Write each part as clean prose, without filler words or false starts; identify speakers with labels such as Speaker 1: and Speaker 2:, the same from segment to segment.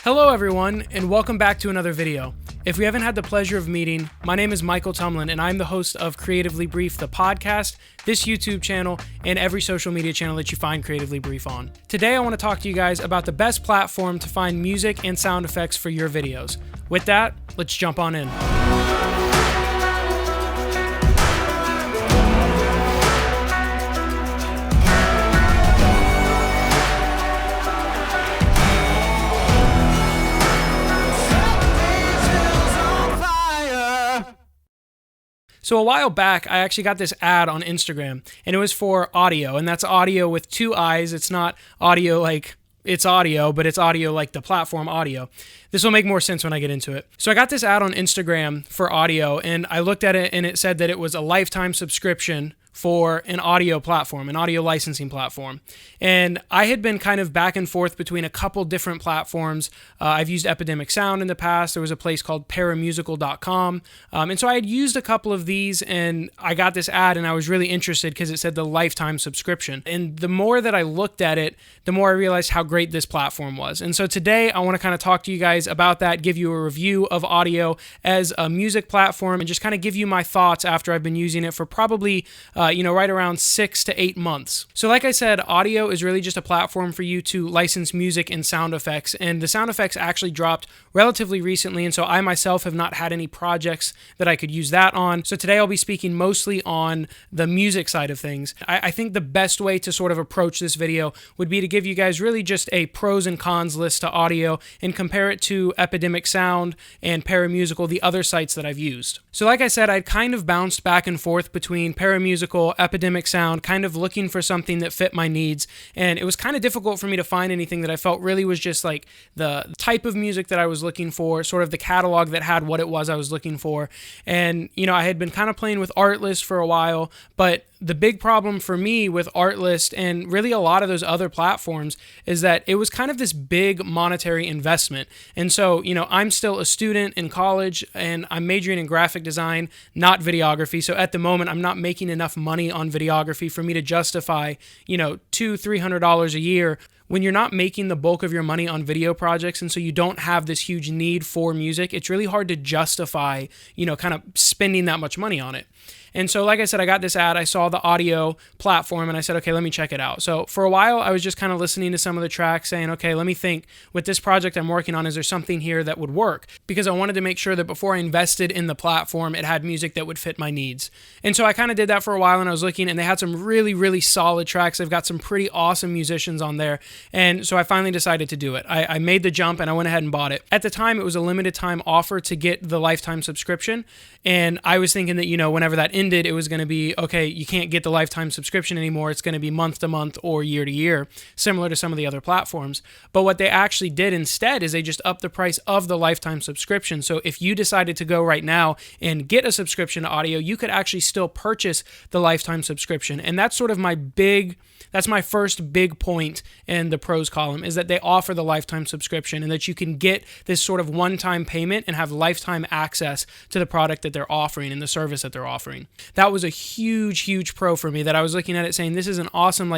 Speaker 1: Hello everyone, and welcome back to another video. If we haven't had the pleasure of meeting, my name is Michael Tumlin, and I'm the host of Creatively Brief, the podcast, this YouTube channel, and every social media channel that you find Creatively Brief on. Today I want to talk to you guys about the best platform to find music and sound effects for your videos. With that, let's jump on in. So a while back, I actually got this ad on Instagram, and it was for Audiio, and that's audio with two I's. It's not audio like it's audio, but it's audio like the platform Audiio. This will make more sense when I get into it. So I got this ad on Instagram for Audiio, and I looked at it, and it said that it was a lifetime subscription for an audio platform, an audio licensing platform. And I had been kind of back and forth between a couple different platforms. I've used Epidemic Sound in the past. There was a place called paramusical.com. And so I had used a couple of these, and I got this ad, and I was really interested because it said the lifetime subscription. And the more that I looked at it, the more I realized how great this platform was. And so today I want to kind of talk to you guys about that, give you a review of Audiio as a music platform, and just kind of give you my thoughts after I've been using it for probably right around 6 to 8 months. So like I said, Audiio is really just a platform for you to license music and sound effects, and the sound effects actually dropped relatively recently, and so I myself have not had any projects that I could use that on. So today I'll be speaking mostly on the music side of things. I think the best way to sort of approach this video would be to give you guys really just a pros and cons list to Audiio and compare it to Epidemic Sound and Paramusical, the other sites that I've used. So like I said, I'd kind of bounced back and forth between Paramusical, Epidemic Sound, kind of looking for something that fit my needs, and it was kind of difficult for me to find anything that I felt really was just like the type of music that I was looking for, sort of the catalog that had what it was I was looking for. And I had been kind of playing with Artlist for a while, but the big problem for me with Artlist and really a lot of those other platforms is that it was kind of this big monetary investment. And so, I'm still a student in college and I'm majoring in graphic design, not videography. So at the moment, I'm not making enough money on videography for me to justify, $200-$300 a year when you're not making the bulk of your money on video projects, and so you don't have this huge need for music. It's really hard to justify, kind of spending that much money on it. And so, like I said, I got this ad, I saw the Audiio platform, and I said, okay, let me check it out. So for a while, I was just kind of listening to some of the tracks saying, okay, let me think, with this project I'm working on, is there something here that would work? Because I wanted to make sure that before I invested in the platform, it had music that would fit my needs. And so I kind of did that for a while, and I was looking, and they had some really, really solid tracks. They've got some pretty awesome musicians on there. And so I finally decided to do it. I made the jump, and I went ahead and bought it. At the time, it was a limited time offer to get the lifetime subscription. And I was thinking that, whenever that ended, it was going to be, okay, you can't get the lifetime subscription anymore. It's going to be month to month or year to year, similar to some of the other platforms. But what they actually did instead is they just upped the price of the lifetime subscription. So if you decided to go right now and get a subscription to Audiio, you could actually still purchase the lifetime subscription. And that's sort of that's my first big point in the pros column, is that they offer the lifetime subscription and that you can get this sort of one-time payment and have lifetime access to the product that they're offering and the service that they're offering. That was a huge, huge pro for me, that I was looking at it saying, this is an awesome,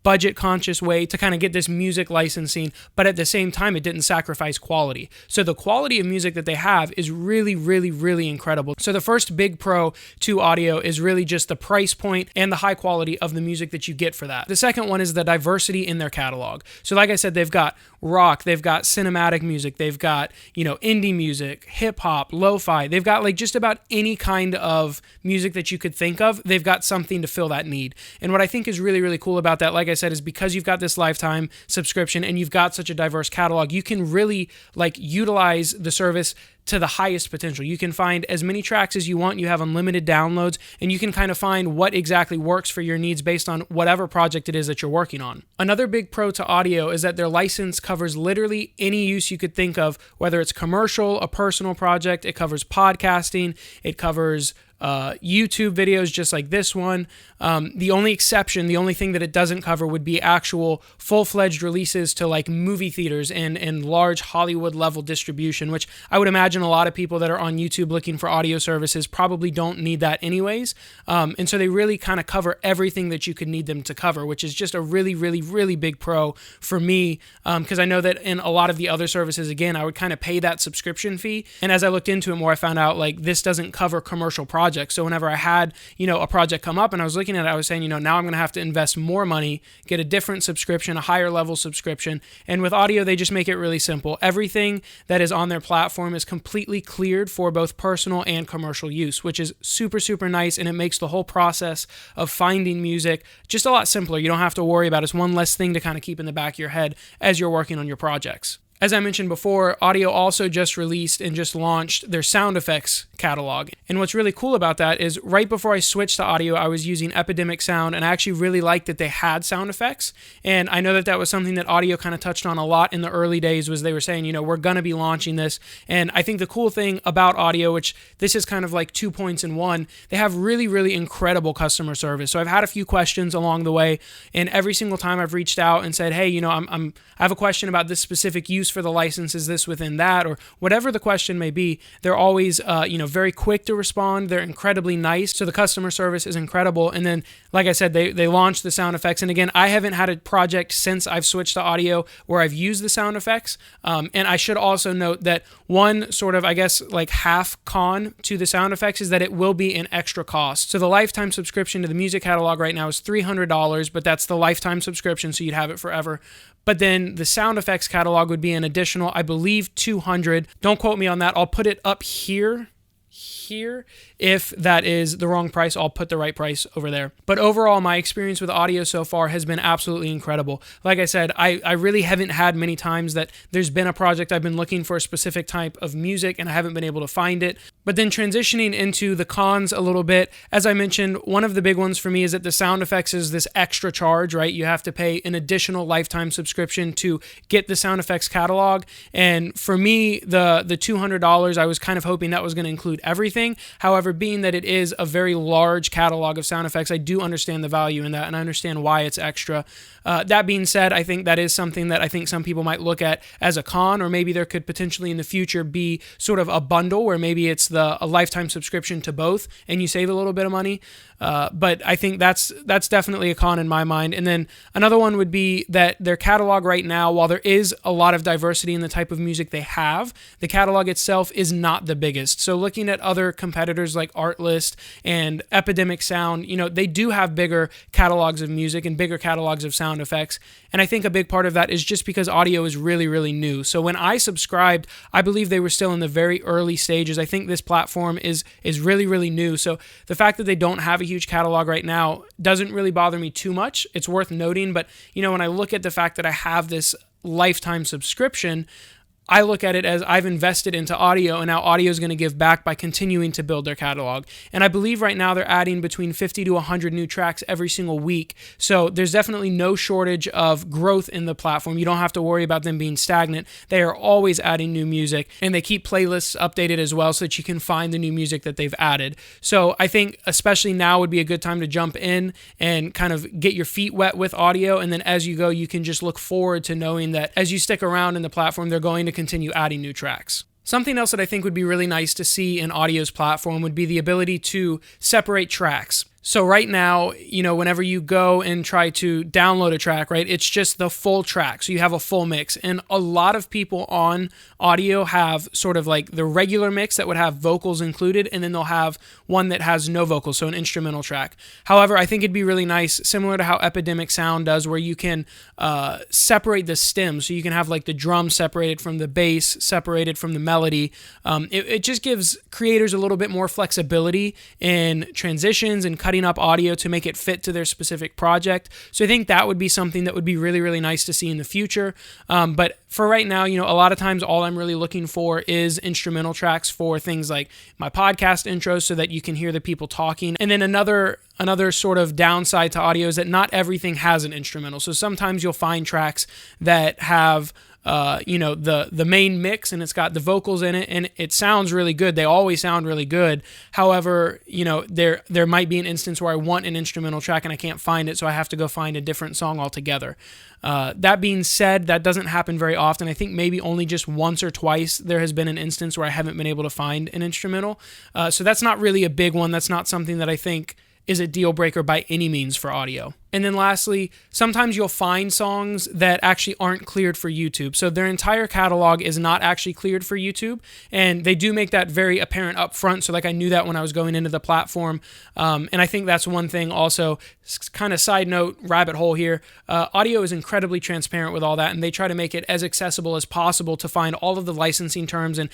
Speaker 1: budget conscious way to kind of get this music licensing, but at the same time, it didn't sacrifice quality. So the quality of music that they have is really, really, really incredible. So the first big pro to Audiio is really just the price point and the high quality of the music that you get for that. The second one is the diversity in their catalog. So like I said, they've got rock, they've got cinematic music, they've got, indie music, hip hop, lo-fi. They've got just about any kind of music that you could think of. They've got something to fill that need. And what I think is really, really cool about that, like I said, is because you've got this lifetime subscription and you've got such a diverse catalog, you can really utilize the service to the highest potential. You can find as many tracks as you want. You have unlimited downloads, and you can kind of find what exactly works for your needs based on whatever project it is that you're working on. Another big pro to Audiio is that their license covers literally any use you could think of, whether it's commercial, a personal project. It covers podcasting, it covers YouTube videos just like this one. The only exception, the only thing that it doesn't cover would be actual full-fledged releases to like movie theaters and large Hollywood level distribution, which I would imagine a lot of people that are on YouTube looking for audio services probably don't need that anyways. And so they really kind of cover everything that you could need them to cover, which is just a really, really, really big pro for me, because I know that in a lot of the other services, again, I would kind of pay that subscription fee. And as I looked into it more, I found out like this doesn't cover commercial projects. So whenever I had, a project come up and I was looking at it, I was saying, now I'm going to have to invest more money, get a different subscription, a higher level subscription. And with Audiio, they just make it really simple. Everything that is on their platform is completely cleared for both personal and commercial use, which is super, super nice. And it makes the whole process of finding music just a lot simpler. You don't have to worry about it. It's one less thing to kind of keep in the back of your head as you're working on your projects. As I mentioned before, Audiio also just released and just launched their sound effects catalog. And what's really cool about that is right before I switched to Audiio, I was using Epidemic Sound, and I actually really liked that they had sound effects. And I know that that was something that Audiio kind of touched on a lot in the early days, was they were saying, we're going to be launching this. And I think the cool thing about Audiio, which this is kind of like 2 points in one, they have really, really incredible customer service. So I've had a few questions along the way, and every single time I've reached out and said, hey, I have a question about this specific use for the license, is this within that, or whatever the question may be, they're always very quick to respond. They're incredibly nice, so the customer service is incredible. And then, like I said, they launched the sound effects, and again, I haven't had a project since I've switched to Audiio where I've used the sound effects. And I should also note that one sort of, I guess, like half con to the sound effects is that it will be an extra cost. So the lifetime subscription to the music catalog right now is $300, but that's the lifetime subscription, so you'd have it forever. But then the sound effects catalog would be an additional, I believe, $200. Don't quote me on that. I'll put it up here. If that is the wrong price, I'll put the right price over there. But overall, my experience with Audiio so far has been absolutely incredible. Like I said, I really haven't had many times that there's been a project I've been looking for a specific type of music and I haven't been able to find it. But then transitioning into the cons a little bit, as I mentioned, one of the big ones for me is that the sound effects is this extra charge, right? You have to pay an additional lifetime subscription to get the sound effects catalog. And for me, the $200, I was kind of hoping that was going to include everything. However, being that it is a very large catalog of sound effects, I do understand the value in that, and I understand why it's extra. That being said, I think that is something that I think some people might look at as a con, or maybe there could potentially in the future be sort of a bundle where maybe it's a lifetime subscription to both and you save a little bit of money. But I think that's definitely a con in my mind. And then another one would be that their catalog right now, while there is a lot of diversity in the type of music they have, the catalog itself is not the biggest. So looking at other competitors like Artlist and Epidemic Sound, they do have bigger catalogs of music and bigger catalogs of sound effects. And I think a big part of that is just because Audiio is really, really new. So when I subscribed, I believe they were still in the very early stages. I think this platform is really, really new. So the fact that they don't have a huge catalog right now doesn't really bother me too much. It's worth noting, but when I look at the fact that I have this lifetime subscription, I look at it as I've invested into Audiio, and now Audiio is going to give back by continuing to build their catalog. And I believe right now they're adding between 50 to 100 new tracks every single week. So there's definitely no shortage of growth in the platform. You don't have to worry about them being stagnant. They are always adding new music, and they keep playlists updated as well so that you can find the new music that they've added. So I think especially now would be a good time to jump in and kind of get your feet wet with Audiio. And then as you go, you can just look forward to knowing that as you stick around in the platform, they're going to continue adding new tracks. Something else that I think would be really nice to see in Audio's platform would be the ability to separate tracks. So right now, whenever you go and try to download a track, right, it's just the full track. So you have a full mix. And a lot of people on Audiio have sort of like the regular mix that would have vocals included, and then they'll have one that has no vocals, so an instrumental track. However, I think it'd be really nice, similar to how Epidemic Sound does, where you can separate the stems. So you can have like the drum separated from the bass, separated from the melody. It just gives creators a little bit more flexibility in transitions and cutting up audio to make it fit to their specific project. So I think that would be something that would be really, really nice to see in the future. But for right now, a lot of times all I'm really looking for is instrumental tracks for things like my podcast intros so that you can hear the people talking. And then another sort of downside to Audiio is that not everything has an instrumental. So sometimes you'll find tracks that have the main mix, and it's got the vocals in it, and it sounds really good. They always sound really good. However, there might be an instance where I want an instrumental track and I can't find it, so I have to go find a different song altogether. That being said, that doesn't happen very often. I think maybe only just once or twice there has been an instance where I haven't been able to find an instrumental. So that's not really a big one. That's not something that I think is a deal breaker by any means for audio. And then lastly, sometimes you'll find songs that actually aren't cleared for YouTube. So their entire catalog is not actually cleared for YouTube. And they do make that very apparent up front. So like I knew that when I was going into the platform. And I think that's one thing also, kind of side note, rabbit hole here. Audio is incredibly transparent with all that. And they try to make it as accessible as possible to find all of the licensing terms. And,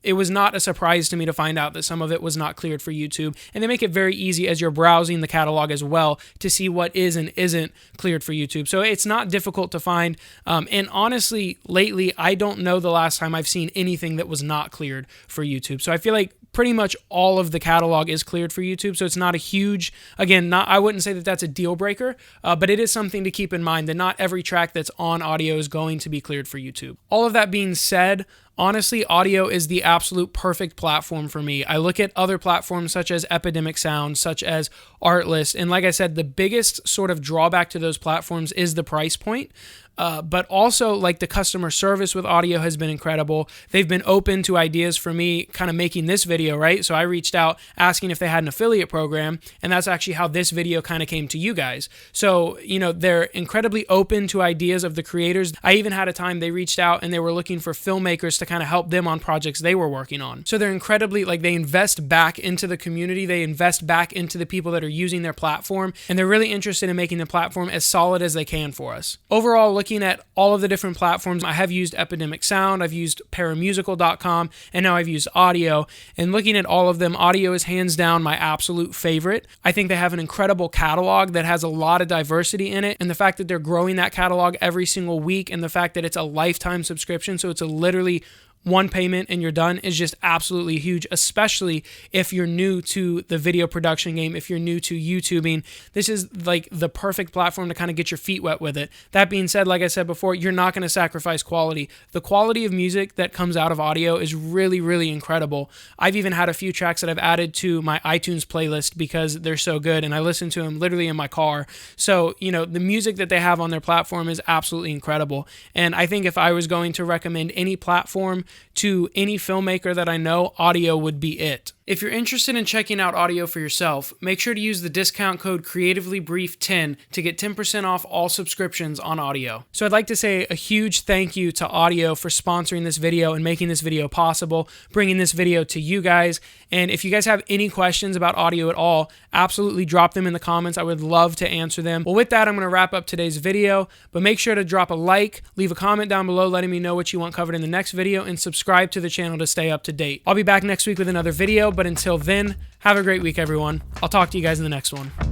Speaker 1: it was not a surprise to me to find out that some of it was not cleared for YouTube. And they make it very easy as you're browsing the catalog as well to see what is and isn't cleared for YouTube. So it's not difficult to find. And honestly, lately, I don't know the last time I've seen anything that was not cleared for YouTube. So I feel like pretty much all of the catalog is cleared for YouTube. So it's not a huge, again, I wouldn't say that that's a deal breaker, but it is something to keep in mind that not every track that's on Audio is going to be cleared for YouTube. All of that being said, honestly, Audio is the absolute perfect platform for me. I look at other platforms such as Epidemic Sound, such as Artlist, and like I said, the biggest sort of drawback to those platforms is the price point. But also, like, the customer service with Audio has been incredible. They've been open to ideas for me kind of making this video, right? So I reached out asking if they had an affiliate program, and that's actually how this video kind of came to you guys. So, they're incredibly open to ideas of the creators. I even had a time they reached out and they were looking for filmmakers to kind of help them on projects they were working on. So they're incredibly, they invest back into the community. They invest back into the people that are using their platform, and they're really interested in making the platform as solid as they can for us. Overall, looking at all of the different platforms, I have used Epidemic Sound, I've used paramusical.com, and now I've used Audio. And looking at all of them, Audio is hands down my absolute favorite. I think they have an incredible catalog that has a lot of diversity in it, and the fact that they're growing that catalog every single week, and the fact that it's a lifetime subscription, so it's a literally one payment and you're done, is just absolutely huge, especially if you're new to the video production game, if you're new to YouTubing. This is like the perfect platform to kind of get your feet wet with it. That being said, like I said before, you're not going to sacrifice quality. The quality of music that comes out of Audio is really, really incredible. I've even had a few tracks that I've added to my iTunes playlist because they're so good, and I listen to them literally in my car. So, the music that they have on their platform is absolutely incredible. And I think if I was going to recommend any platform to any filmmaker that I know, Audio would be it. If you're interested in checking out Audio for yourself, make sure to use the discount code CreativelyBrief10 to get 10% off all subscriptions on Audio. So I'd like to say a huge thank you to Audio for sponsoring this video and making this video possible, bringing this video to you guys. And if you guys have any questions about Audio at all, absolutely drop them in the comments. I would love to answer them. Well, with that, I'm going to wrap up today's video, but make sure to drop a like, leave a comment down below letting me know what you want covered in the next video, and subscribe to the channel to stay up to date. I'll be back next week with another video, but until then, have a great week, everyone. I'll talk to you guys in the next one.